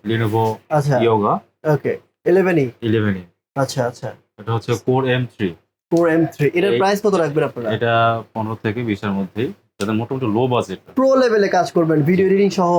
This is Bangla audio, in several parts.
Lenovo আচ্ছা Yoga ওকে 11 11E। আচ্ছা আচ্ছা এটা হচ্ছে Core M3। 4M3 এটার এই- প্রাইস কত রাখবেন আপনারা? এটা 15 থেকে 20 এর মধ্যেই, যাতে মোটামুটি লো বাজেট। প্রো লেভেলে কাজ করবেন, ভিডিও এডিটিং সহ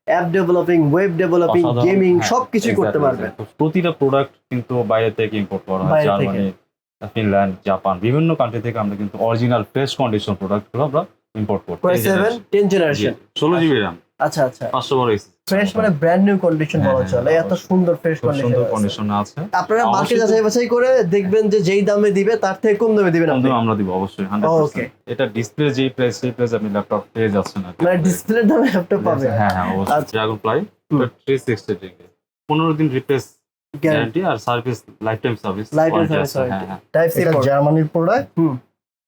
app developing, web developing, gaming সবকিছুই করতে পারবেন। প্রতিটা প্রোডাক্ট কিন্তু বাইরে থেকে ইম্পোর্ট করা হয়, বাইরে থেকে। জার্মানি, ফিনল্যান্ড, জাপান, বিভিন্ন কান্ট্রি থেকে আমরা কিন্তু অরিজিনাল ফ্রেশ কন্ডিশন প্রোডাক্টগুলো আমরা ইম্পোর্ট করতে। Core i7 10 generation 16 GB RAM, আচ্ছা আচ্ছা 512 SSD। ফ্রেশ মানে ব্র্যান্ড নিউ কন্ডিশন হ্যাঁ, বলা হ্যাঁ, চলে, এত অবশ্যই। সুন্দর ফ্রেশ খুব সুন্দর কন্ডিশন কন্ডিশন আছে। আপনারা মার্কেট অবশ্যই যাচাই বাছাই করে দেখবেন যে যেই দামে দিবে তার থেকে কম দামে দিবেন আপনি। কিন্তু আমরা দিব অবশ্যই 100%। Okay. এটা ডিসপ্লে যেই প্রাইস সেই প্রাইস আপনি ল্যাপটপ পেয়ে যাচ্ছেন আর কি। মানে ডিসপ্লের দামে ল্যাপটপ পাবে। হ্যাঁ হ্যাঁ অবশ্যই। আচ্ছা। ড্রাগন ফ্লাই 360 ডিগ্রি, 15 দিন রিপ্লেস গ্যারান্টি গ্যারান্টি আর service life time service. Lifetime service হ্যাঁ হ্যাঁ। টাইপ সি এটা পোর্ট। জার্মানির প্রোডাক্ট, হুম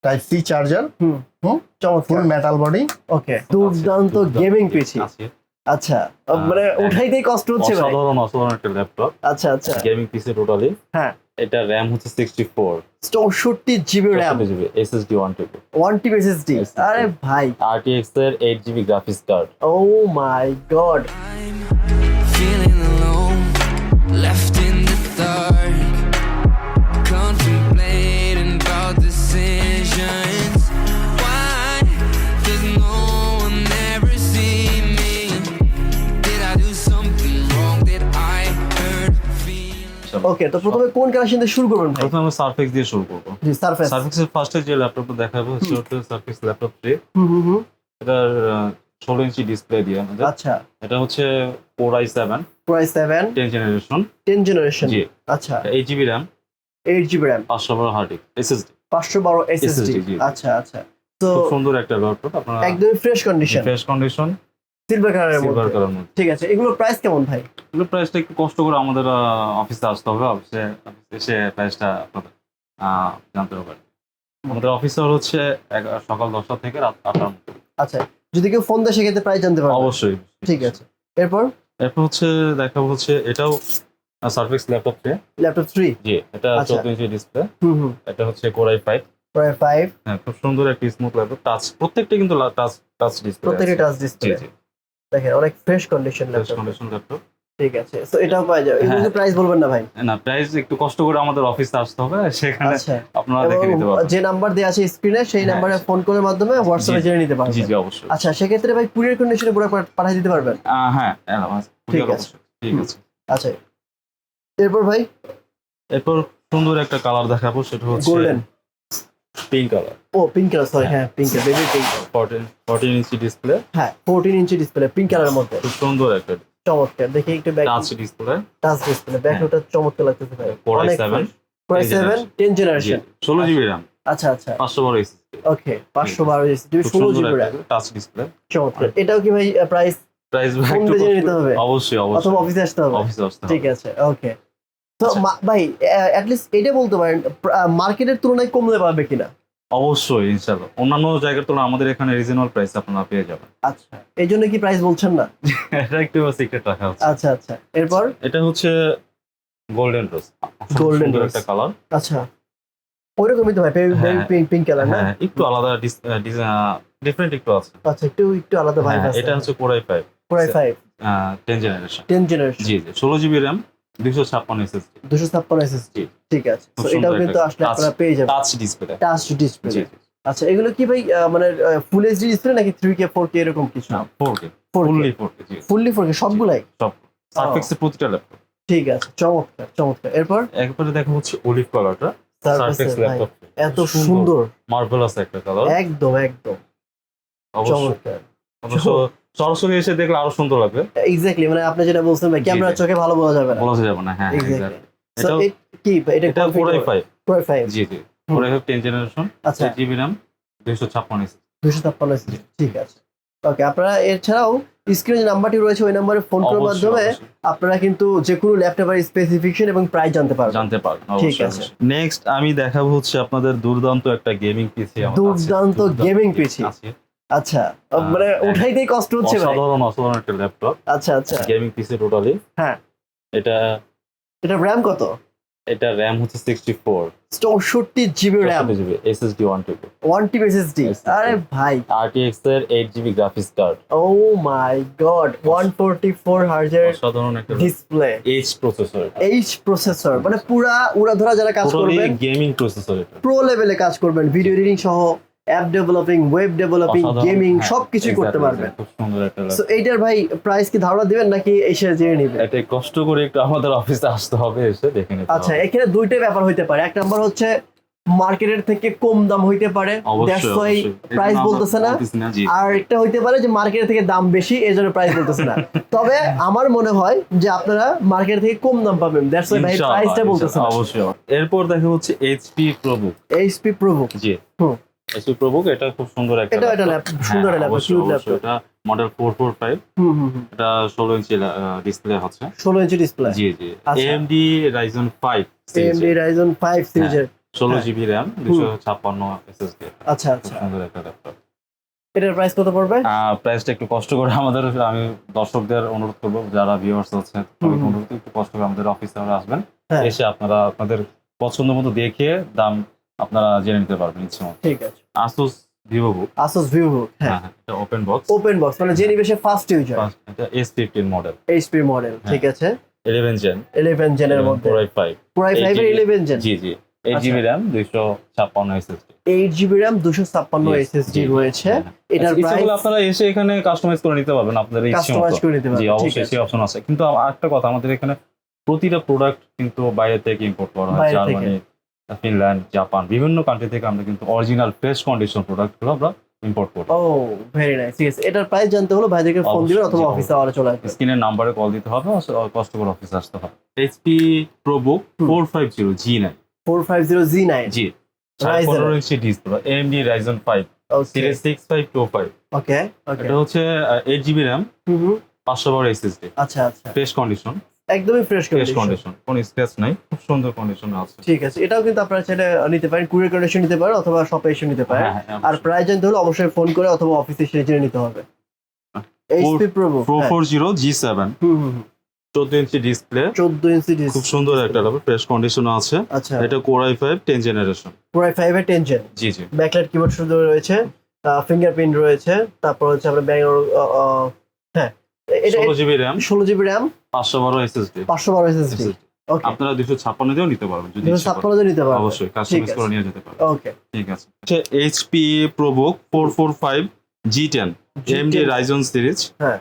টাইপ সি চার্জার, হুম হুম চমৎকার। Full metal body. ওকে দুর্দান্ত গেমিং পিসি। আছে। আচ্ছা মানে উঠাইতেই কষ্ট হচ্ছে ভাই। অসাধারণ একটা ল্যাপটপ, আচ্ছা আচ্ছা গেমিং পিসি টোটালি। হ্যাঁ এটা RAM হচ্ছে 64, 64 GB RAM 64 GB, SSD 1 TB, 1 TB SSD। আরে ভাই RTX এর 8 GB graphics card. O my god Feeling alone, left in the dark, contemplating about decisions. Why does no one ever see me? Did I do something wrong? Did I hurt feelings? ওকে তো প্রথমে কোন কালেকশন দিয়ে শুরু করবেন ভাই? প্রথমে আমরা সারফেক্স দিয়ে শুরু করব। জি সারফেস। সারফেক্সের ফার্স্টে যে ল্যাপটপটা দেখাবো সেটা হচ্ছে সারফেক্স ল্যাপটপ 3। হুম এটার 16 ইঞ্চি ডিসপ্লে দিয়ে আমাদের। আচ্ছা এটা হচ্ছে Core i7 Core i7 10 generation. 10 generation জি। আচ্ছা 8 GB RAM, 8 GB RAM 512 hard disk, SSD। 512 SSD SSD, জি। আচ্ছা আচ্ছা তো খুব সুন্দর একটা ল্যাপটপ, আপনারা একদমই fresh condition fresh condition, silver কালারের সিলভার মধ্যে। কালার মধ্যে। ঠিক আছে এগুলোর প্রাইস কেমন ভাই? এগুলো প্রাইসটা একটু কষ্ট করে আমাদের অফিসে আসতে হবে, অফিসে এসে প্রাইসটা আপনাদের জানতে হবে। আমাদের অফিস আওয়ার হচ্ছে সকাল 10টা থেকে রাত 8টার মধ্যে। আচ্ছা যদি কেউ ফোন দেয় সেক্ষেত্রে প্রাইস জানতে পারবে? অবশ্যই। ঠিক আছে এরপর এরপর হচ্ছে দেখাবো হচ্ছে এটাও সারফেক্স ল্যাপটপ 3। ল্যাপটপ 3 জি, এটা আচ্ছা। 14 ইঞ্চি ডিসপ্লে। হুম এটা হচ্ছে Core i5। প্রায় 5 হ্যাঁ, খুব সুন্দর একটা স্মুথ ল্যাপটপ, টাচ, প্রত্যেকটা কিন্তু টাচ ডিসপ্লে। প্রত্যেকটা টাচ জি ডিসপ্লে জি, দেখেন অনেক fresh condition fresh laptop. Condition laptop. ঠিক আছে তো এটাও পাওয়া যাবে। এগুলোর হ্যাঁ। প্রাইস বলবেন না ভাই? না, প্রাইস একটু কষ্ট করে আমাদের অফিসে আসতে হবে, সেখানে আচ্ছা আপনারা দেখে নিতে এবং পারবেন। যে নাম্বার দেওয়া আছে স্ক্রিনে সেই হ্যাঁ। নাম্বারে ফোন করার মাধ্যমে হোয়াটসঅ্যাপে জি। জেনে নিতে জি পারবেন। জি অবশ্যই। আচ্ছা সেক্ষেত্রে ভাই কুরিয়ার কন্ডিশনে পুরো পাঠিয়ে দিতে পারবেন? হ্যাঁ ঠিক ঠিক আছে। আছে, ঠিক আছে। আচ্ছা এরপর ভাই এরপর সুন্দর একটা কালার দেখাবো, সেটা হচ্ছে গোল্ডেন পিঙ্ক কালার। ও পিঙ্ক কালার সরি হ্যাঁ pink baby pink 14 inch display, হ্যাঁ 14 ইঞ্চি ডিসপ্লে পিঙ্ক কালারের মধ্যে খুব সুন্দর একটা চমৎকার। দেখি একটু back touch display. Touch display ব্যাকটা চমৎকার লাগতেছে ভাই। Core অনেক i7 Core i7 10 জি, জেনারেশন 16 জিবি RAM, আচ্ছা আচ্ছা 512 SSD। ওকে 512 জিবি খুব 16 সুন্দর জিবি RAM একটা টাচ ডিসপ্লে। চমৎকার। এটাও কি ভাই প্রাইস প্রাইস ফোন দিয়ে জেনে নিতে হবে? অবশ্যই অথবা অবশ্যই, অফিসে আসতে হবে? অফিসে আসতে হবে। ঠিক আছে ওকে তো আচ্ছা। ভাই অ্যাট লিস্ট এটা বলতে পারেন মার্কেটের তুলনায় কমলে পাবে কিনা? অবশ্যই ইনশাআল্লাহ, অন্যান্য জায়গার তুলনায় আমাদের এখানে রিজনেবল প্রাইস আপনারা পেয়ে যাবেন। আচ্ছা এই জন্য কি প্রাইস বলছেন না? এটা একটু সিক্রেট রাখা হচ্ছে। আচ্ছা আচ্ছা এরপর এটা হচ্ছে গোল্ডেন রোজ, Golden সুন্দর rose। একটা কালার। আচ্ছা ওইরকমই তো ভাই হ্যাঁ। পিঙ্ক কালার না? হ্যাঁ, একটু আলাদা ডিফারেন্ট একটু আছে। আচ্ছা একটু আলাদা ভাই হ্যাঁ, আছে। এটা হচ্ছে Core i5 Core i5 10 generation. 10 generation জি জি, 16 জিবি RAM, 256 SSD। 256 SSD জি। ঠিক আছে খুব তো সুন্দর এটাও কিন্তু একটা আসলে touch- আপনারা পেয়ে যাবেন টাচ ডিসপ্লে। Touch display. জি জি, আচ্ছা এগুলো কি ভাই মানে ফুল এইচডি ডিসপ্লে নাকি 3K 4K এরকম কিছু? না 4K, 4K ফুললি 4K। জি, ফুললি 4K সবগুলাই? সব সারফেক্সের প্রতিটা ল্যাপটপ। ঠিক আছে চমৎকার চমৎকার। এরপর একবারে দেখা হচ্ছে অলিভ কালারটা, Surface সারফেক্স এর ভাই ল্যাপটপ। এত সুন্দর মার্ভেলাস একটা কালার। একদম একদম অবশ্যই, চমৎকার অবশ্য সরাসরি এসে দেখলে আরো সুন্দর লাগবে, এক্স্যাক্টলি মানে আপনি যেটা বলছেন ভাই জি, ক্যামেরা জি। চোখে ভালো বোঝা যাবে না। বলা যাবে না। হ্যাঁ এক্স্যাক্টলি exactly। সো এটাও- কি এটা এটা Core i5। Core i5 জি জি, Core i5 10 জেনারেশন, আচ্ছা 8 জিবি RAM, 256 SSD। 256 SSD ঠিক আছে ওকে। আপনারা এছাড়াও স্ক্রিনে যে নাম্বারটি রয়েছে ওই নাম্বারে ফোন করার অবশ্যই, মাধ্যমে অবশ্যই। আপনারা কিন্তু যে কোনো ল্যাপটপের স্পেসিফিকেশন এবং প্রাইস জানতে পারবেন। জানতে পারবেন ঠিক অবশ্যই, আছে। অবশ্যই। নেক্সট আমি দেখাবো হচ্ছে আপনাদের দুর্দান্ত একটা গেমিং পিসি। দুর্দান্ত gaming PC? আছে, আচ্ছা মানে হ্যাঁ। উঠাইতেই কষ্ট হচ্ছে ভাই। অসাধারণ একটা ল্যাপটপ, আচ্ছা আচ্ছা গেমিং পিসি টোটালি। হ্যাঁ এটা এটা RAM কত? এটা র্যাম হচ্ছে 64 64 GB RAM, GB SSD 1 TB 1 TB SSD. আরে ভাই, RTX এর 8 জিবি গ্রাফিক্স কার্ড, ও মাই গড, 144 হার্জের অসাধারণ একটা display, H processor, H processor, মানে পুরা উড়াধরা যারা কাজ করবেন, গেমিং প্রসেসর, এটা প্রো লেভেলে কাজ করবেন, ভিডিও এডিটিং সহ অ্যাপ ডেভেলপিং, ওয়েব ডেভেলপিং, অসাধারণ, গেমিং হ্যাঁ, সবকিছুই করতে exactly, পারবেন। খুব সুন্দর একটা সো এইটার ভাই প্রাইস কি ধারণা দিবেন নাকি এসে জেনে নেবেন? এটা কষ্ট করে একটু আমাদের অফিসে আসতে হবে, এসে দেখে নিতে আচ্ছা, হবে। এখানে দুইটাই ব্যাপার হইতে পারে। এক নাম্বার হচ্ছে মার্কেটের থেকে কম দাম হইতে পারে, দ্যাটস অবশ্যই ওয়াই অবশ্যই। প্রাইস এই জন্য বলতেছে না। আমরা বলতেছি না, জি। আর একটা হইতে পারে যে মার্কেটের থেকে দাম বেশি, এই জন্য প্রাইস বলতেছে না। তবে আমার মনে হয় যে আপনারা মার্কেট থেকে কম দাম পাবেন, দ্যাটস ওয়াই ভাই ইনশাআল্লাহ, প্রাইসটা বলতেছে না। অবশ্যই। এরপর দেখা হচ্ছে এইচপি প্রোবুক, এইচপি প্রোবুক, জি। হুম। এইচপি প্রোবুক এটা খুব সুন্দর একটা এটা একটা ল্যাপটপ। ল্যাপটপ, সুন্দর হ্যাঁ, ল্যাপটপ, অবশ্যই, কিউট অবশ্যই। ল্যাপটপ। এটা মডেল 445, এটা 16 ইঞ্চি ডিসপ্লে হচ্ছে, 16 ইঞ্চি ডিসপ্লে, জি জি। আচ্ছা। AMD Ryzen 5 AMD Ryzen 5 সিরিজের, 16 জিবি র্যাম, 256 SSD, আচ্ছা খুব আচ্ছা। সুন্দর একটা ল্যাপটপ। এটার প্রাইস কত পড়বে? প্রাইসটা একটু কষ্ট করে আমাদের, আমি দর্শকদের অনুরোধ করবো, যারা ভিউয়ার্স আছে তাদের অনুরোধ, একটু কষ্ট করে আমাদের অফিসে আসবেন, হ্যাঁ। এসে আপনারা আপনাদের পছন্দ মতো দেখে দাম আপনারা জেনে নিতে পারবেন ইচ্ছে মতো। ঠিক আছে। Asus VivoBook, Asus VivoBook, হ্যাঁ, হ্যাঁ, এটা ওপেন বক্স, ওপেন বক্স, মানে যে নিবে সে ফার্স্ট ইউজার, এটা S15 মডেল, এইচপি মডেল, হ্যাঁ। ঠিক আছে। 11 জেন, 11 জেনের মধ্যে, Core i5, Core i5 এর 11 জেন, জি জি, 8 GB RAM, 256 SSD, 8 GB RAM, 256 Yes, SSD জি, রয়েছে। হ্যাঁ। এটার আচ্ছা, ইচ্ছে প্রাইস করলে আপনারা এসে এখানে কাস্টমাইজ করে নিতে পারবেন আপনাদের ইচ্ছে কাস্টমাইজ মতো, করে নিতে জি, পারবেন, ঠিক অবশ্যই আছে। সেই অপশন আছে। কিন্তু আরেকটা কথা, আমাদের এখানে প্রতিটা প্রোডাক্ট কিন্তু বাইরে থেকে ইম্পোর্ট করা হয়, বাইরে থেকে। জার্মানি, ফিনল্যান্ড, জাপান, বিভিন্ন কান্ট্রি থেকে আমরা কিন্তু অরিজিনাল ফ্রেশ কন্ডিশন প্রোডাক্টগুলো আমরা ইম্পোর্ট করি। ও ভেরি নাইস, ঠিক আছে। এটার প্রাইস জানতে হলে ভাইদেরকে ফোন অবশ্যই, দিবেন অথবা জি, অফিসে আওয়ারে চলে আসবেন। স্ক্রিনের নাম্বারে কল দিতে হবে, কষ্ট করে অফিসে আসতে হবে। এইচপি প্রোবুক 450 G9, 450 G9, জি, Ryzen 15 inch display, AMD Ryzen 5 ওকে সিরিজ 6525, ওকে ওকে। এটা হচ্ছে 8 জিবি র্যাম, 512 SSD, আচ্ছা আচ্ছা, ফ্রেশ কন্ডিশন, একদমই ফ্রেশ ফ্রেশ কন্ডিশন, কন্ডিশন, কোনো স্ক্র্যাচ নাই, খুব সুন্দর কন্ডিশনে আছে। ঠিক আছে। এটাও কিন্তু আপনারা চাইলে নিতে পারেন, কুরিয়ার কন্ডিশন নিতে পারেন অথবা শপে এসে নিতে পারেন। হ্যাঁ, হ্যাঁ, আর প্রাইস জানতে হলে অবশ্যই ফোন করে অথবা অফিসে এসে জেনে নিতে হবে। HP ProBook 440 G7, 14 inch display, 14 inch display, খুব সুন্দর একটা ল্যাপটপ, ফ্রেশ কন্ডিশনে আছে। আচ্ছা। এটা Core i5 10 generation, Core i5 এর 10 জেন, জি জি, ব্যাকলাইট কিবোর্ড সুবিধা রয়েছে, ফিঙ্গারপ্রিন্ট রয়েছে, তারপর হচ্ছে আপনার ব্যাঙ্গালোর, হ্যাঁ, এটা 16 GB RAM, 16 GB RAM, 512 SSD, 512 SSD, okay. আপনারা 256 দিয়েও নিতে পারবেন যদি ইচ্ছে করেন। 256 নিতে পারবেন, অবশ্যই ঠিক কাস্টমাইজ আছে। করে নিয়ে যেতে পারবেন, ওকে। ঠিক আছে। HP ProBook 445 G10, AMD Ryzen series, হ্যাঁ,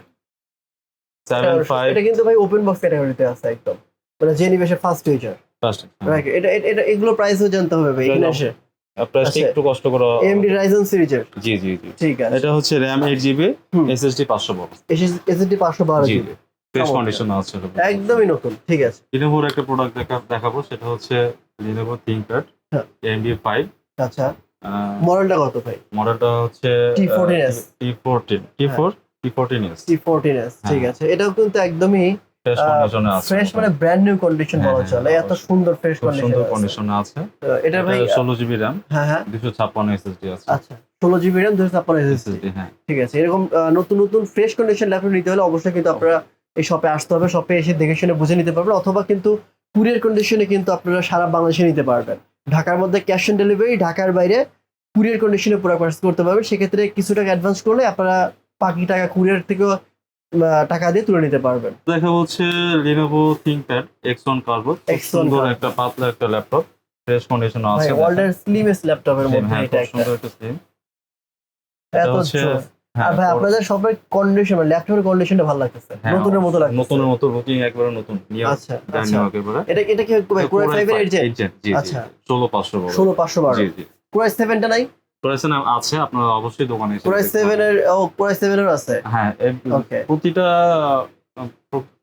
75 এটা কিন্তু ভাই ওপেন বক্স ক্যাটাগরিতে আছে একদম, মানে যে নিবে সে ফার্স্ট ইউজার, ফার্স্ট, রাইট। এটা এগুলো প্রাইসও জানতে হবে ভাই এখানে এসে। প্রাইসটা আচ্ছা। একটু কষ্ট করে, AMD Ryzen সিরিজের, জি জি জি। ঠিক আছে। এটা হচ্ছে RAM 8 জিবি, হুম। SSD 512, SSD 512 জি জিবি, জি, ফ্রেশ চমৎকার। কন্ডিশন আছে। একদমই নতুন, ঠিক আছে। Lenovoর একটা প্রোডাক্ট দেখাবো, সেটা হচ্ছে Lenovo ThinkPad হ্যাঁ। AMD 5, আচ্ছা, মডেলটা কত ভাই? মডেলটা হচ্ছে T14s, T14s, T14s, ঠিক হ্যাঁ। আছে। এটাও কিন্তু একদমই ফ্রেশ কন্ডিশনে আছে, ফ্রেশ, মানে ব্র্যান্ড নিউ কন্ডিশন হ্যাঁ, বলা হ্যাঁ, চলে, এত অবশ্যই। সুন্দর ফ্রেশ খুব সুন্দর কন্ডিশন। কন্ডিশনে আছে। এটা ভাই 16 জিবি RAM, হ্যাঁ হ্যাঁ, 256 SSD আছে, আচ্ছা, 16 জিবি র্যাম, 256 এসএসডি, SSD, হ্যাঁ। ঠিক আছে। এরকম নতুন নতুন ফ্রেশ কন্ডিশন ল্যাপটপ নিতে হলে অবশ্যই কিন্তু আপনারা এই শপে আসতে হবে, শপে এসে দেখে শুনে বুঝে নিতে পারবেন, অথবা কিন্তু কুরিয়ার কন্ডিশনে কিন্তু আপনারা সারা বাংলাদেশে নিতে পারবেন। ঢাকার মধ্যে ক্যাশ অন ডেলিভারি, ঢাকার বাইরে কুরিয়ার কন্ডিশনে পুরো পার্সেস করতে পারবেন। সেক্ষেত্রে কিছু টাকা অ্যাডভান্স করলে আপনারা বাকি টাকা কুরিয়ার থেকেও টাকা দিয়ে তুলে নিতে পারবেন। দেখা হচ্ছে Lenovo ThinkPad X1 Turbo, খুব X1 সুন্দর Turbo। একটা পাতলা একটা ল্যাপটপ, ফ্রেশ কন্ডিশনে ভাই আছে। ওয়ার্ল্ডের স্লিমেস্ট ল্যাপটপের মধ্যে হ্যাঁ, এটা খুব একটা, সুন্দর একটা স্লিম। এটা এত হচ্ছে, জোস। হ্যাঁ, আর ভাই আপনাদের সবের কন্ডিশন, ল্যাপটপের কন্ডিশনটা ভালো লাগতেছে, হ্যাঁ, নতুনের মতো লাগছে। নতুনের মতো, লুকিং একবারে নতুন, নিউ, আচ্ছা ব্র্যান্ড আচ্ছা, নিউ একেবারে। এটা কি Core i5 এর 8 জেন? 8 জেন, জি জি, আচ্ছা। 16512, 16512, জি জি। Core i7 টা নাই? প্রাইসেন আছে, আপনারা অবশ্যই দোকানে এসে Core দেখতে i7 পারেন। এর, Core i7 এর আছে, হ্যাঁ, ওকে। প্রতিটা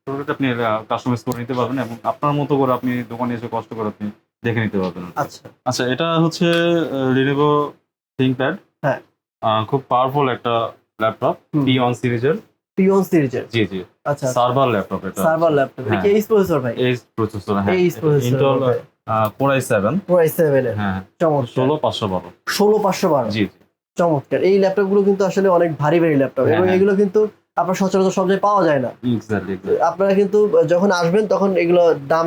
প্রোডাক্ট আপনি কাস্টমাইজ করে নিতে পারবেন, এবং আপনার মতো করে আপনি দোকানে এসে কষ্ট করে আপনি দেখে নিতে পারবেন। আচ্ছা আচ্ছা, এটা হচ্ছে Lenovo ThinkPad, হ্যাঁ। খুব পাওয়ারফুল একটা ল্যাপটপ, হুম। T1 সিরিজের, T1 সিরিজের, জি জি, আচ্ছা, সার্ভার ল্যাপটপ, এটা সার্ভার ল্যাপটপ, এটা হ্যাঁ। কি এইচ প্রসেসর ভাই? এই প্রসেসর, হ্যাঁ, H processor, Intel Core i7, Core i7 এর, হ্যাঁ, চমৎকার, 16512, 16512, জি জি। চমৎকার। এই ল্যাপটপ গুলো কিন্তু আসলে অনেক ভারী ভারী ল্যাপটপ, হ্যাঁ, এবং হ্যাঁ। এগুলো কিন্তু আপনার সচরাচর সব জায়গায় পাওয়া যায় না। এক্স্যাক্টলি আপনারা কিন্তু যখন আসবেন তখন এগুলো দাম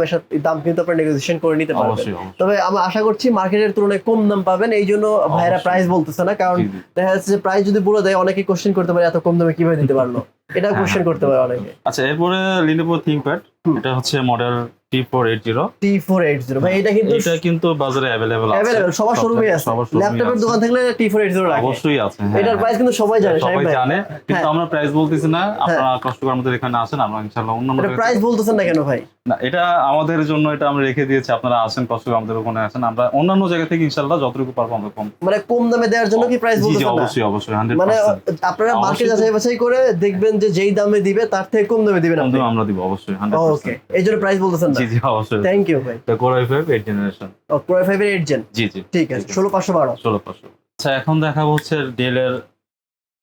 কিন্তু আপনারা নেগোসিয়েশন করে নিতে পারবেন। অবশ্যই অবশ্যই তবে আমি আশা করছি মার্কেটের তুলনায় কম দাম পাবেন, এই জন্য ভাইরা অবশ্যই। প্রাইস বলতেছে না, কারণ জি, জি। দেখা যাচ্ছে যে প্রাইস যদি বলে দেয় অনেকে কোশ্চেন করতে পারে এত কম দামে কিভাবে দিতে পারলো, এটা হ্যাঁ, কোশ্চেন করতে পারে অনেকে। আচ্ছা, এরপরে Lenovo ThinkPad, হুম। এটা হচ্ছে মডেল T480। T480 ভাই, এটা কিন্তু এটা কিন্তু বাজারে অ্যাভেলেবল আছে, অ্যাভেলেবল সবার শোরুমে আছে। সবার showroom-এ ল্যাপটপের আছে। দোকান থাকলে T480 রাখে। অবশ্যই আছে, হ্যাঁ, এটার হ্যাঁ। প্রাইস কিন্তু সবাই জানে, সবাই সাহেব ভাই। জানে, কিন্তু হ্যাঁ। আমরা প্রাইস বলতেছি না, আপনারা কষ্ট করে আমাদের এখানে আসেন, আমরা ইনশাআল্লাহ অন্যান্য এটা জায়গা প্রাইস থেকে- বলতেছেন না কেন ভাই? না, এটা আমাদের জন্য এটা আমরা রেখে দিয়েছি, আপনারা আসেন, কষ্ট করে আমাদের ওখানে আসেন, আমরা অন্যান্য জায়গা থেকে ইনশাআল্লাহ যতটুকু পারবো আমরা কম। মানে কম দামে দেওয়ার জন্য কি প্রাইস জি জি, বলতেছেন না? অবশ্যই অবশ্যই 100%। মানে আপনারা মার্কেট অবশ্যই। যাচাই বাছাই করে দেখবেন যে যেই দামে দিবে তার থেকে কম দামে দিবেন কম আপনি। দামে আমরা দিব অবশ্যই 100%। ওকে, এই জন্য প্রাইস বলতেছেন না। জি জি, অবশ্যই। থ্যাংক ইউ ভাই। এটা Core i5 8th generation। Core i5 এর 8 জেন, জি জি, ঠিক আছে, 16512 16500। আচ্ছা, এখন দেখাবো হচ্ছে ডেলের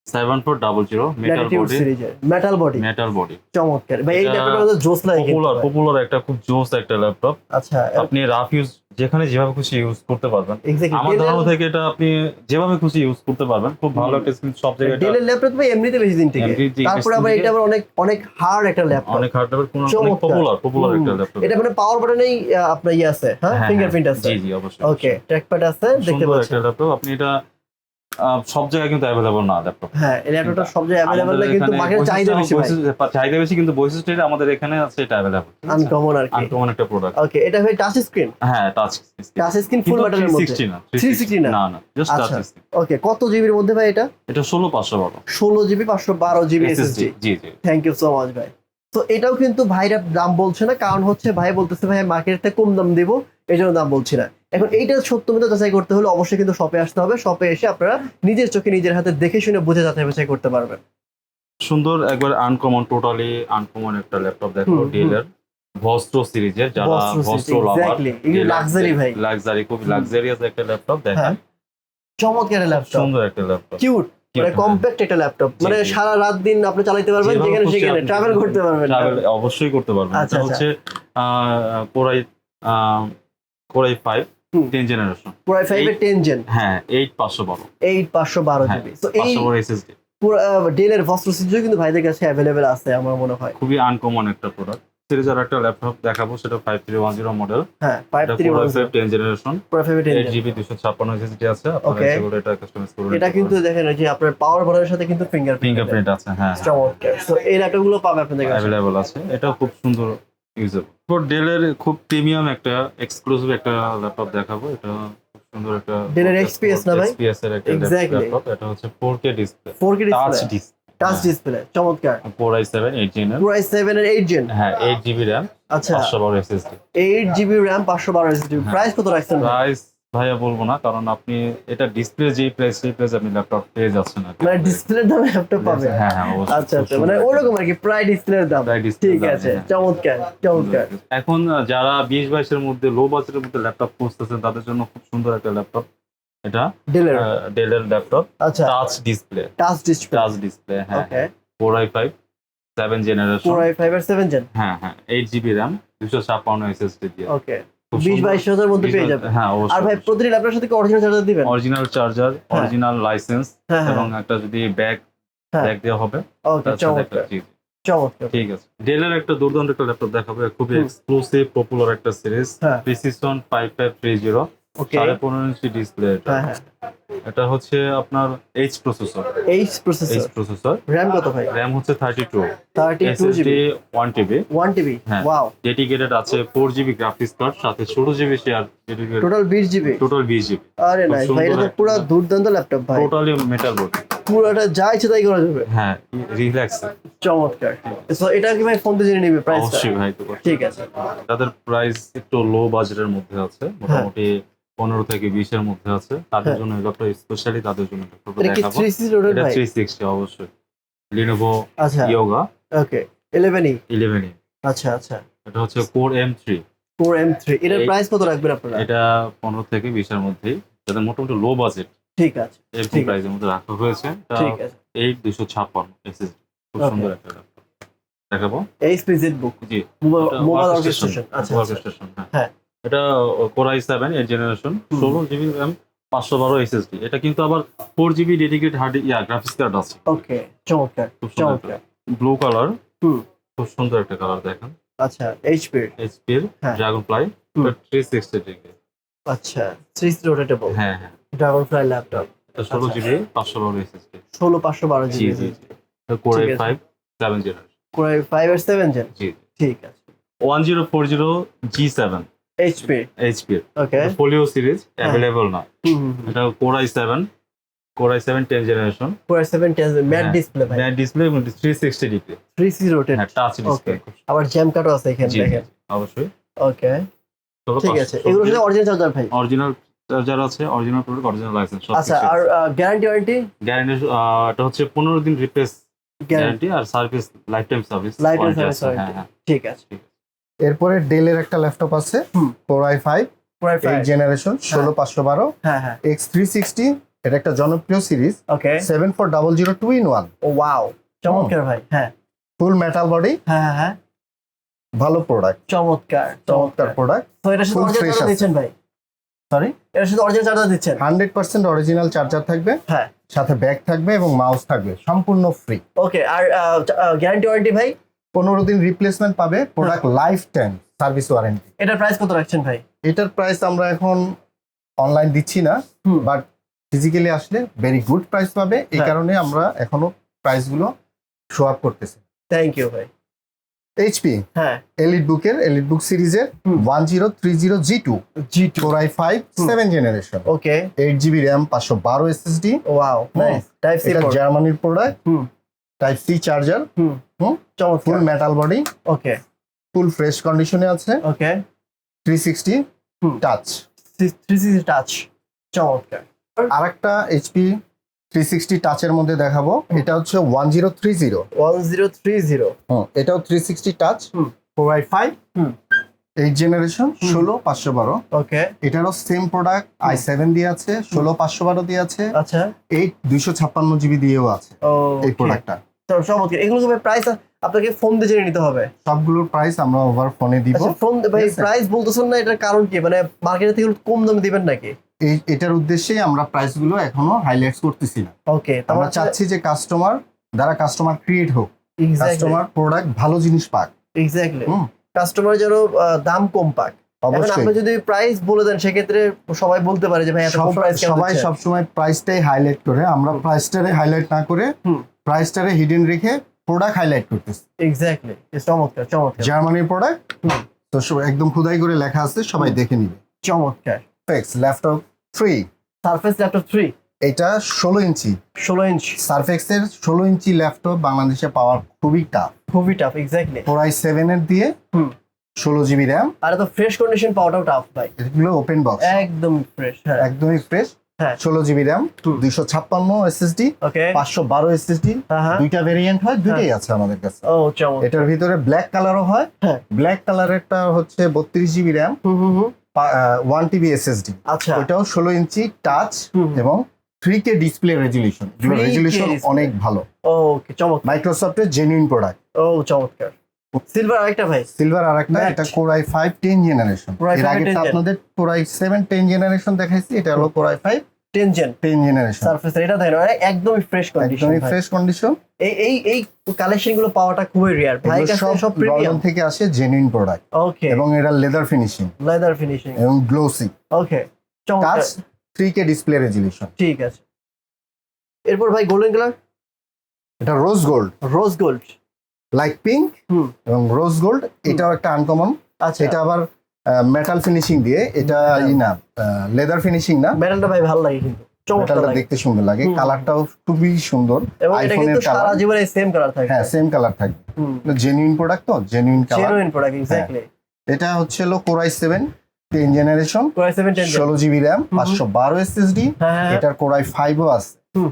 7400 মেটাল ল্যাটিটিউড বডি, সিরিজের মেটাল বডি, মেটাল বডি। চমৎকার ভাই। এই এটা ল্যাপটপটা তো জোস লাগে কিন্তু পপুলার ভাই। পপুলার একটা খুব জোস একটা ল্যাপটপ। আচ্ছা, আপনি রাফ ইউজ যেখানে যেভাবে খুশি ইউজ করতে পারবেন। এক্স্যাক্টলি আমার ধারণা থেকে এটা আপনি যেভাবে খুশি ইউজ করতে পারবেন, খুব ভালো একটা স্ক্রিন, সব জায়গায় এটা ডেলের ল্যাপটপ ভাই এমনিতে বেশি দিন টিকে। এমনিতেই তারপরে বেশি আবার দিন এটা আবার অনেক অনেক হার্ড একটা ল্যাপটপ। অনেক হার্ডওয়্যার, কোন অনেক চমৎকার। পপুলার একটা ল্যাপটপ। এটা মানে পাওয়ার বাটনেই আপনার ইয়ে আছে, হ্যাঁ, ফিঙ্গারপ্রিন্ট আছে। জি জি, অবশ্যই। ওকে, ট্র্যাকপ্যাড আছে, দেখতে সুন্দর পাচ্ছেন। একটা ল্যাপটপ। আপনি এটা সব জায়গায় কিন্তু অ্যাভেলেবল না ল্যাপটপ। হ্যাঁ, এই ল্যাপটপটা সব জায়গায় অ্যাভেলেবল না, কিন্তু মার্কেটে চাহিদা বেশি ভাই। চাহিদা বেশি, কিন্তু বৈশিষ্ট্যটা আমাদের এখানে আছে, এটা অ্যাভেলেবল। আনকমন আর কি। আনকমন একটা প্রোডাক্ট। ওকে, এটা ভাই টাচ স্ক্রিন, হ্যাঁ, টাচ টাচ স্ক্রিন ফুল মেটালের মধ্যে। 360 না, 360 না? না না, জাস্ট টাচ আচ্ছা। স্ক্রিন। ওকে, কত জিবির মধ্যে ভাই এটা? এটা 16512 16 জিবি 512 জিবি এসএসডি। জি জি। থ্যাংক ইউ সো মাচ ভাই। তো এটাও কিন্তু ভাইরা দাম বলছে না, কারণ হচ্ছে ভাই বলতেছে ভাই মার্কেট থেকে কম দাম দিব, এই জন্য দাম বলছি না। এখন এইটা সত্য মিথ্যা যাচাই করতে হলে অবশ্যই কিন্তু শপে আসতে হবে। শপে এসে আপনারা নিজের চোখে নিজের হাতে দেখে শুনে বুঝে যাচাই বাছাই করতে পারবেন। সুন্দর একবার আনকমন, টোটালি আনকমন একটা ল্যাপটপ দেখো, হুম, ডেলের ভস্ত্র সিরিজের, যারা Vostro ভস্ত্র series, লাভার। exactly. এগুলো luxury ভাই। লাক্সারি, খুব লাক্সারিয়াস একটা ল্যাপটপ হ্যাঁ, দেখেন। চমৎকার ল্যাপটপ, সুন্দর একটা ল্যাপটপ, কিউট, মানে কম্প্যাক্ট একটা ল্যাপটপ, মানে জি। সারা রাত দিন আপনি চালাতে পারবেন, যেভাবে যেখানে খুশি সেখানে আপনি ট্রাভেল করতে পারবেন। ট্রাভেল অবশ্যই করতে পারবেন। আচ্ছা, এটা হচ্ছে Core i5 হুম। 10 জেনারেশন। Core i5 এর 10 জেন, হ্যাঁ, 8512। 8512 হ্যাঁ, জিবি। তো এই 512 SSD। পুরো ডেলের ভস্ত্র সিরিজও কিন্তু ভাইদের কাছে অ্যাভেলেবেল আছে আমার মনে হয়। খুবই আনকমন একটা প্রোডাক্ট। সিরিজের একটা ল্যাপটপ দেখাবো, সেটা 5310 মডেল। হ্যাঁ, এটা Core 5310 i5 10 generation, Core i5 এর 10 জেন। 8GB 256 SSD আছে। আপনারা Okay. ইচ্ছে করলে এটা কাস্টমাইজ করে এটা কিন্তু দেখেন এই যে আপনার পাওয়ার বাটনের সাথে কিন্তু ফিঙ্গারপ্রিন্ট আছে, হ্যাঁ, চমৎকার। তো এই ল্যাপটপগুলো পাবে আপনাদের কাছে। অ্যাভেলেবল আছে। এটাও খুব সুন্দর ইউজেবল। ডেলের খুব প্রিমিয়াম একটা এক্সক্লুসিভ একটা ল্যাপটপ দেখাবো। এটা খুব সুন্দর একটা Dell-এর XPS না ভাই? XPS এর একটা Exactly. ল্যাপটপ। এটা হচ্ছে 4K display, 4K touch display, display, touch display, চমৎকার। Core i7 8 জেনার, Core i7 এর 8 জেন, হ্যাঁ, 8GB RAM, আচ্ছা, 512 SSD। 8GB RAM 512 SSD। Price কত রাখছেন ভাই? প্রাইস ভাইয়া বলবো না, কারণ আপনি এটা ডিসপ্লে যেই প্রাইস, সেই প্রাইস আপনি ল্যাপটপ পেয়ে যাচ্ছেন না। মানে ডিসপ্লের দামে ল্যাপটপ পাবে? হ্যাঁ হ্যাঁ, অবশ্যই। আচ্ছা আচ্ছা, মানে ওরকম আর কি, প্রায় ডিসপ্লের দাম। প্রায় ডিসপ্লে ঠিক আছে, চমৎকার চমৎকার। এখন যারা 20-22 এর মধ্যে লো বাজেটের মধ্যে ল্যাপটপ খুঁজতেছেন, তাদের জন্য খুব সুন্দর একটা ল্যাপটপ এটা, ডেলের, ডেলের ল্যাপটপ, আচ্ছা, touch display, touch display, display, হ্যাঁ, ওকে। Core i5 7 generation, Core i5 এর 7 জেন, হ্যাঁ হ্যাঁ, 8GB RAM 256 SSD দিয়ে। ওকে। খুব 20-22 হাজার মধ্যে পেয়ে যাবে। হ্যাঁ, আর অবশ্যই। ভাই প্রতিটি ল্যাপটপের সাথে কি অরিজিনাল চার্জার দিবেন? অরিজিনাল চার্জার, অরিজিনাল লাইসেন্স, হ্যাঁ এবং হ্যাঁ, একটা যদি ব্যাগ হ্যাঁ। দেওয়া হবে। ওকে, তার সাথে একটা- চমৎকার জি, জি। চমৎকার। ঠিক আছে। ডেলের একটা দুর্দান্ত একটা ল্যাপটপ দেখাবো, খুবই হুম। এক্সক্লুসিভ পপুলার একটা সিরিজ, হ্যাঁ। প্রিসিশন 5530, ওকে, 15.5 ইঞ্চি ডিসপ্লে। হ্যাঁ হ্যাঁ। এটা হচ্ছে আপনার H processor, H processor, RAM কত ভাই? র্যাম হচ্ছে 32, 32 SSD জিবি, 1TB, 1 টিবি, হ্যাঁ। ওয়াও। ডেডিকেটেড আছে 4GB গ্রাফিক্স কার্ড, সাথে 16GB share dedicated, total 20 GB. Total 20GB, আরে খুব নাইস সুন্দর ভাই, এটা তো একটা পুরো ল্যাপটপ। দুর্দান্ত ল্যাপটপ ভাই, টোটালি মেটাল বোর্ড, পুরোটা যা ইচ্ছে তাই করা যাবে। হ্যাঁ, রিল্যাক্স। চমৎকার। তো এটা কি ভাই ফোন দিয়ে জেনে নিবে প্রাইসটা? অবশ্যই ভাই, তো ঠিক আছে। তাদের প্রাইস একটু লো বাজেটের মধ্যে আছে, মোটামুটি 15 থেকে 20 এর মধ্যে আছে, তাদের হ্যাঁ। জন্য এই ল্যাপটপ স্পেশালি তাদের জন্য ল্যাপটপ এটা কি দেখাবো। 360 রোডের এটা ভাই? 360 অবশ্যই, Lenovo আচ্ছা, Yoga ওকে। 11e, 11E। আচ্ছা আচ্ছা। এটা হচ্ছে Core M3। Core M3, এটার এই- প্রাইস কত রাখবেন আপনারা? এটা 15 থেকে 20 এর মধ্যেই, যাদের মোটামুটি লো বাজেট ঠিক আছে, এরকম ঠিক আছে। প্রাইসের মধ্যে রাখা হয়েছে। এটা ঠিক আছে। 8256 SSD, খুব Okay. সুন্দর একটা ল্যাপটপ দেখাবো। HP ZBook, জি, মোবাইল অর্কেস্ট্রেশন, আচ্ছা আচ্ছা। ওয়ার্কস্টেশন, হ্যাঁ। হ্যাঁ। এটা Core i7 8 generation, 16GB RAM, 512 SSD। এটা কিন্তু আবার 4GB dedicated hard graphics card আছে, ওকে, চমৎকার খুব সুন্দর চমৎকার। ব্লু কালার, হুম। খুব সুন্দর একটা কালার দেখেন। আচ্ছা এইচপি। এইচপি এর হ্যাঁ। ড্রাগন ফ্লাই হুম। 360 ডিগ্রি। আচ্ছা 3 রোটেটেবল হ্যাঁ হ্যাঁ, ড্রাগন ফ্লাই ল্যাপটপ। এটা 16 আচ্ছা। GB 512 SSD. 16/512 G GB. জি জি। কোর ঠিক আছে। i5 7 generation. Core i5 এর 7 জেন। জি। ঠিক আছে। 1040 G7 এইচপি। এইচপি এর ওকে। ফোলিও সিরিজ অ্যাভেলেবল না। হুম। এটা core i7 10 generation, Core i7 matte হ্যাঁ। ডিসপ্লে ভাই। ম্যাট ডিসপ্লে এবং 360 ডিগ্রি। 360 রোটেট। হ্যাঁ, টাচ ডিসপ্লে। আবার জ্যাম কাটও আছে এখানে জি জি, দেখেন। অবশ্যই। ওকে ঠিক আছে। এগুলো হচ্ছে অরিজিনাল চার্জার ভাই। অরিজিনাল চার্জার আছে, অরিজিনাল প্রোডাক্ট, অরিজিনাল লাইসেন্স সব আচ্ছা কিছু আর আছে। Guarantee warranty? গ্যারান্টি এটা হচ্ছে 15 দিন রিপ্লেস গ্যারান্টি গ্যারান্টি আর service life time service. Lifetime service হ্যাঁ warranty। হ্যাঁ। ঠিক আছে। এরপরে ডেলের একটা ল্যাপটপ আছে হুম। Core i5 Core i5 8 generation 16512 হ্যাঁ হ্যাঁ। X360, এটা একটা জনপ্রিয় সিরিজ। ওকে 74002 2-in-1, ওয়াও চমৎকার ভাই। হ্যাঁ ফুল মেটাল বডি, হ্যাঁ হ্যাঁ হ্যাঁ ভালো প্রোডাক্ট, চমৎকার চমৎকার প্রোডাক্ট। তো এটার সাথে Full অরিজিনাল fresh চার্জার আছে। দিচ্ছেন ভাই? সরি, এটার সাথে অরিজিনাল চার্জার দিচ্ছেন? 100% অরিজিনাল চার্জার থাকবে, হ্যাঁ। সাথে ব্যাগ থাকবে এবং মাউস থাকবে, সম্পূর্ণ ফ্রি। ওকে আর গ্যারান্টি ওয়ারেন্টি ভাই? 15 দিন রিপ্লেসমেন্ট পাবে, product life time service warranty. এটার প্রাইস কত রাখছেন ভাই? এটার প্রাইস আমরা এখন অনলাইন দিচ্ছি না, হুম। বাট ফিজিক্যালি আসলে ভেরি গুড প্রাইস পাবে। এই হ্যাঁ। কারণে আমরা এখনো প্রাইসগুলো শো আপ করতেছি। থ্যাংক ইউ ভাই। এইচপি হ্যাঁ এলিট বুক সিরিজের হুম। 1030 G2 G2 Core i5 7 generation, okay 8GB RAM 512 SSD। Wow nice type C এটা পোর্ট। জার্মানির প্রোডাক্ট, হুম টাইপ সি চার্জার, হুম হুম, চমৎকার। Full metal body, okay full fresh কন্ডিশনে আছে, ওকে 360 হুম। টাচ। 360 টাচ চমৎকার। আরেকটা এইচপি 360 টাচের মধ্যে দেখাবো, এটা হচ্ছে 1030। 1030 এটাও 360 টাচ, হুম। Core i5 হুম। 8 জেনারেশন 16512। ওকে এটারও সেম প্রোডাক্ট, i7 দিয়ে আছে, 16512 দিয়ে আছে, আচ্ছা 8 256GB দিয়েও আছে ও এই প্রোডাক্টটা। চমৎকার। এগুলো প্রাইস আপনাকে ফোন দিয়ে জেনে নিতে হবে। সবগুলোর প্রাইস আমরা ওভার ফোনে দিব। আচ্ছা ফোন ভাই ঠিক আছে। প্রাইস বলতেছেন না, এটার কারণ কি? মানে মার্কেট থেকে কম দামে দিবেন নাকি? এটার উদ্দেশ্যেই আমরা প্রাইসগুলো এখনো হাইলাইটস করতেছি না। ওকে আমরা চাচ্ছি যে কাস্টমার ক্রিয়েট হোক, কাস্টমার প্রোডাক্ট ভালো জিনিস পাক। এক্স্যাক্টলি হুম। কাস্টমার যেন দাম কম পাক। এখন অবশ্যই আপনি যদি প্রাইস বলে দেন সেক্ষেত্রে সবাই বলতে পারে যে ভাই এত কম প্রাইস কেন সবাই দিচ্ছেন? সবসময় প্রাইসটাই হাইলাইট করে, আমরা প্রাইসটারে হাইলাইট না করে হুম। প্রাইসটারে হিডেন রেখে প্রোডাক্ট হাইলাইট করতেছি। এক্স্যাক্টলি চমৎকার চমৎকার জার্মানির প্রোডাক্ট, হুম। তো একদম খোদাই করে লেখা আছে, সবাই দেখে নিবে। চমৎকার। সারফেক্স ল্যাপটপ 3, সারফেস ল্যাপটপ 3 এটা 16 ইঞ্চি। 16 ইঞ্চ সারফেক্সের 16 ইঞ্চি ল্যাপটপ বাংলাদেশে পাওয়া খুবই টাফ। খুবই টাফ। এক্স্যাক্টলি Core i7 এর দিয়ে হুম। 16GB RAM, আর এত ফ্রেশ কন্ডিশন পাওয়াটাও টাফ ভাই। এগুলো ওপেন বক্স, একদম ফ্রেশ। হ্যাঁ একদমই ফ্রেশ। হ্যাঁ 16GB RAM, হুম। 256 SSD, ওকে 512 SSD, হ্যাঁ হ্যাঁ দুইটা ভেরিয়েন্ট হয়, দুইটাই আছে আমাদের কাছে। ও চমৎকার। এটার ভিতরে ব্ল্যাক কালারও হয়, হ্যাঁ। ব্ল্যাক কালারেরটা হচ্ছে 32GB RAM, হুম হুম হুম 1TB SSD। আচ্ছা ওইটাও 16 ইঞ্চি টাচ হুম। এবং 3K display resolution. 3K resolution display। অনেক ভালো, ওকে চমৎকার। মাইক্রোসফটের জেনুইন প্রোডাক্ট। ও চমৎকার। সিলভার আরেকটা ভাই। সিলভার আরেকটা, Matte। এটা Core i5 10 generation. Core i5 এর আগে 10 gen। আপনাদের Core i7 10 জেনারেশন দেখাইছি, এটা হলো Core i5 10 gen 10 generation, surface. এটা দেখেন একদমই ফ্রেশ কন্ডিশন। একদমই ফ্রেশ কন্ডিশন। এই কালেকশন গুলো পাওয়াটা খুবই রেয়ার ভাই কাছে, সব প্রিমিয়াম। লন্ডন থেকে আসে, জেনুইন প্রোডাক্ট, ওকে এবং এটা লেদার ফিনিশিং লেদার ফিনিশিং। এবং গ্লোসি ওকে টাচ, চমৎকার। 3K display resolution. ঠিক আছে। এরপর ভাই গোল্ডেন কালার এটা rose gold, rose gold. Light pink হুম। এবং রোজ গোল্ড, এটাও একটা আনকমন। আচ্ছা এটা আবার মেটাল ফিনিশিং দিয়ে, এটা না লেদার ফিনিশিং না, মেটালটা ভাই ভালো লাগে কিন্তু চমৎকার মেটালটা লাগে। দেখতে সুন্দর লাগে, হুম। কালারটাও খুবই সুন্দর, এবং এটা আইফোনের কিন্তু সারা কালার। জীবনে সেম কালার থাকে। হ্যাঁ সেম কালার থাকবে, হুম জেনুইন প্রোডাক্ট, তো genuine colour. Genuine product exactly. এটা হচ্ছে হলো Core i7 10 generation, Core i7 10 16GB RAM, হুম। 512 SSD। হ্যাঁ হ্যাঁ এটার Core i5ও আছে, হুম।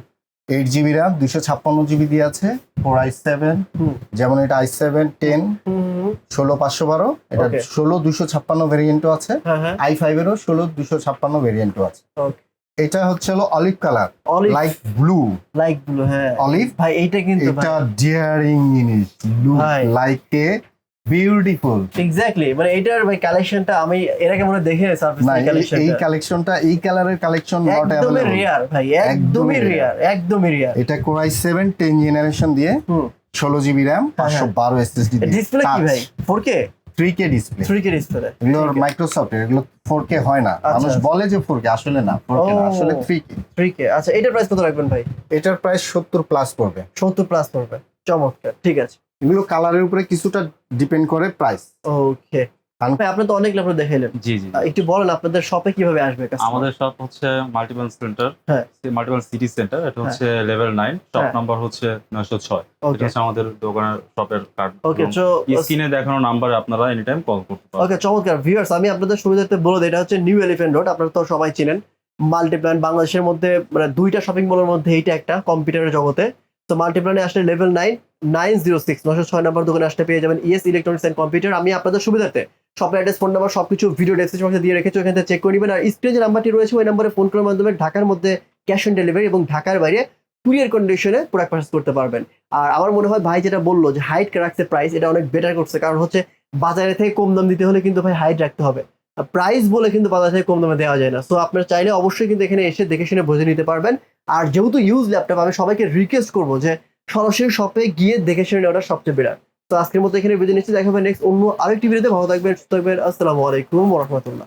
8GB RAM, 256GB দিয়ে আছে। Core i7 হুম। যেমন এটা i7 10 হুম 16512, এটা Okay. 16256 ভেরিয়েন্টও আছে, হ্যাঁ হ্যাঁ i5 এরও 16256 ভেরিয়েন্টও আছে। ওকে এটা হচ্ছে হলো olive colour, olive light blue. Like blue. হ্যাঁ Olive? ভাই এইটা কিন্তু এটা ডিয়ারিং জিনিস, ব্লু ভাই। Like a beautiful. এক্স্যাক্টলি মানে এইটার ভাই কালেকশনটা আমি এর আগে মনে দেখে সার্ভিস না কালেকশন এই কালেকশনটা, এই কালারের কালেকশন নট একদমই অ্যাভেলেবল। রেয়ার ভাই, একদমই একদমই রেয়ার, একদমই রেয়ার। এটা Core i7 10 জেনারেশন দিয়ে হুম 16 GB র্যাম, 512 SSD। ডিসপ্লে কি ভাই 4K 3K display. 3K display. এগুলো মাইক্রোসফট, এগুলো 4K হয় না। মানুষ বলে যে 4K, আসলে না, 4K না, আসলে 3K। 3K। আচ্ছা এটার প্রাইস কত রাখবেন ভাই? এটার প্রাইস 70 প্লাস পড়বে। 70 প্লাস পড়বে, চমৎকার, ঠিক আছে। এগুলো কালারের উপরে কিছুটা ডিপেন্ড করে প্রাইস। ওকে ভাই, আপনি তো অনেক ল্যাপটপ দেখাইলেন, জি জি। একটু বলেন আপনাদের শপে কিভাবে আসবে customer? আমাদের শপ হচ্ছে মাল্টিপল সেন্টার, হ্যাঁ। Multiple city centre. এটা হচ্ছে লেভেল 9, শপ হ্যাঁ। নাম্বার হচ্ছে 906। এটা ওকে হচ্ছে আমাদের দোকানের শপের কার্ড। ওকে স্ক্রিনে দেখানো নাম্বারে আপনারা এনি টাইম কল করতে পারবেন। ওকে চমৎকার। ভিউয়ার্স, আমি আপনাদের সুবিধার্থে বলে দিই, এটা হচ্ছে নিউ এলিফ্যান্ট রোড, আপনারা তো সবাই চিনেন। মাল্টিপ্ল্যান বাংলাদেশের মধ্যে মানে 2টা শপিং মলের মধ্যে এইটা একটা কম্পিউটারের জগতে। তো মাল্টিপ্ল্যানে আসলে লেভেল 906 906 নম্বর দোকানে আসলে পেয়ে যাবেন ইএস ইলেকট্রনিক্স এন্ড কম্পিউটার। আমি আপনাদের সুবিধার্থে শপের অ্যাড্রেস, ফোন নাম্বার সবকিছু ভিডিও ডেসক্রিপশন বক্সে দিয়ে রেখেছি, ওখান থেকে চেক করে নেবেন। আর স্ক্রিনে যে নাম্বারটি রয়েছে ওই নম্বরে ফোন করার মাধ্যমে ঢাকার মধ্যে ক্যাশ অন ডেলিভারি এবং ঢাকার বাইরে কুরিয়ার কন্ডিশনে প্রোডাক্ট পারচেজ করতে পারবেন। আর আমার মনে হয় ভাই যেটা বললো যে হাইট রাখছে প্রাইস, এটা অনেক বেটার করছে। কারণ হচ্ছে বাজারে থেকে কম দাম দিতে হলে কিন্তু ভাই হাইট রাখতে হবে, প্রাইস বলে কিন্তু বাজার থেকে কম দামে দেওয়া যায় না। সো আপনারা চাইলে অবশ্যই কিন্তু এখানে এসে দেখে শুনে বুঝে নিতে পারবেন। আর যেহেতু ইউজ ল্যাপটপ, আমি সবাইকে রিকোয়েস্ট করবো যে সরাসরি শপে গিয়ে দেখে শুনে নেওয়াটা সবচেয়ে বেটার। তো আজকের মতো এখানে বুঝে নিচ্ছি, দেখা হবে নেক্সট অন্য আরেকটি ভিডিওতে। ভালো থাকবেন, সুস্থ থাকবেন। আসসালামু আলাইকুম ওয়া রাহমাতুল্লাহ।